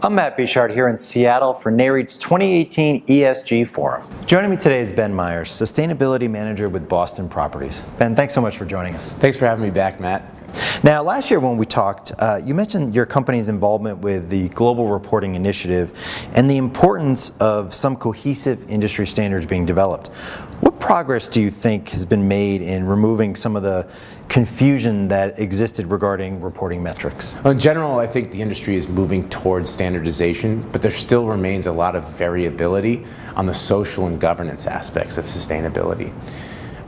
I'm Matt Bichard here in Seattle for NAREIT's 2018 ESG Forum. Joining me today is Ben Myers, Sustainability Manager with Boston Properties. Ben, thanks so much for joining us. Thanks for having me back, Matt. Now, last year when we talked, you mentioned your company's involvement with the Global Reporting Initiative and the importance of some cohesive industry standards being developed. What progress do you think has been made in removing some of the confusion that existed regarding reporting metrics? Well, in general, I think the industry is moving towards standardization, but there still remains a lot of variability on the social and governance aspects of sustainability.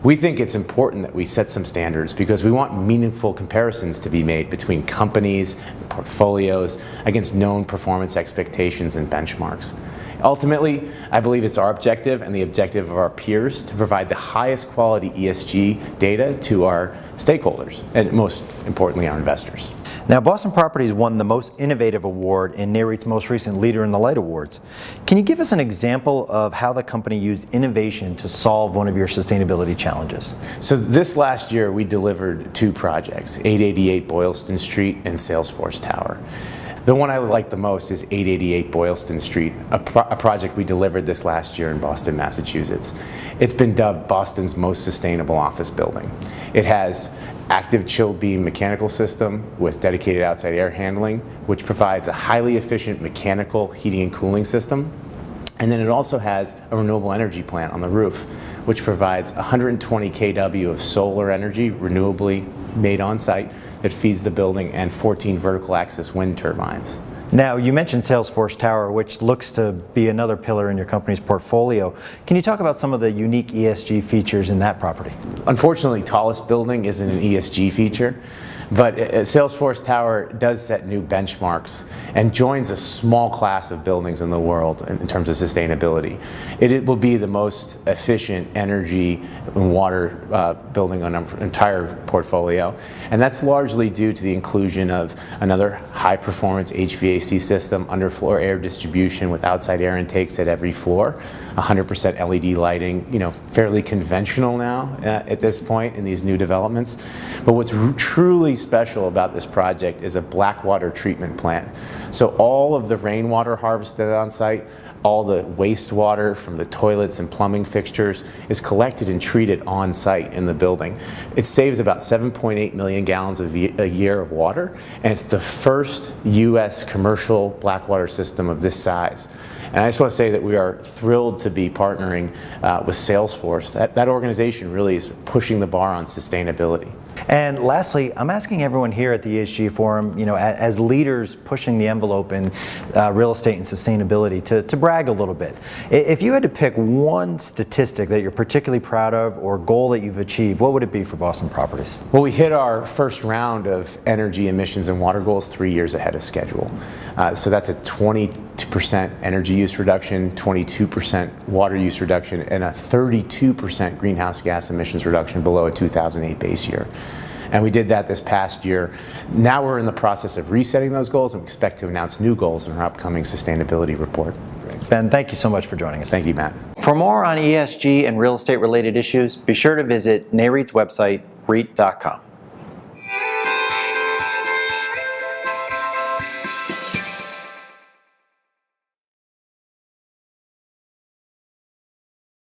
We think it's important that we set some standards because we want meaningful comparisons to be made between companies and portfolios against known performance expectations and benchmarks. Ultimately, I believe it's our objective and the objective of our peers to provide the highest quality ESG data to our stakeholders and most importantly our investors. Now, Boston Properties won the most innovative award in NAREIT's most recent Leader in the Light Awards. Can you give us an example of how the company used innovation to solve one of your sustainability challenges? So this last year we delivered two projects, 888 Boylston Street and Salesforce Tower. The one I like the most is 888 Boylston Street, a project we delivered this last year in Boston, Massachusetts. It's been dubbed Boston's most sustainable office building. It has active chill beam mechanical system with dedicated outside air handling, which provides a highly efficient mechanical heating and cooling system. And then it also has a renewable energy plant on the roof, which provides 120 kW of solar energy, renewably made on site, that feeds the building, and 14 vertical axis wind turbines. Now, you mentioned Salesforce Tower, which looks to be another pillar in your company's portfolio. Can you talk about some of the unique ESG features in that property? Unfortunately, tallest building isn't an ESG feature, but Salesforce Tower does set new benchmarks and joins a small class of buildings in the world in terms of sustainability. It will be the most efficient energy and water building on our entire portfolio, and that's largely due to the inclusion of another high-performance HVAC system, underfloor air distribution with outside air intakes at every floor, 100% LED lighting, fairly conventional now at this point in these new developments. But what's truly special about this project is a black water treatment plant. So all of the rainwater harvested on site, all the wastewater from the toilets and plumbing fixtures is collected and treated on site in the building. It saves about 7.8 million gallons a year of water, and it's the first U.S. commercial black water system of this size. And I just want to say that we are thrilled to be partnering with Salesforce. That organization really is pushing the bar on sustainability. And lastly, I'm asking everyone here at the ESG Forum, as leaders pushing the envelope in real estate and sustainability, to brag a little bit. If you had to pick one statistic that you're particularly proud of or goal that you've achieved, what would it be for Boston Properties? Well, we hit our first round of energy emissions and water goals 3 years ahead of schedule. So that's a 20% energy use reduction, 22% water use reduction, and a 32% greenhouse gas emissions reduction below a 2008 base year. And we did that this past year. Now we're in the process of resetting those goals, and we expect to announce new goals in our upcoming sustainability report. Ben, thank you so much for joining us. Thank you, Matt. For more on ESG and real estate related issues, be sure to visit NAREIT's website, REIT.com.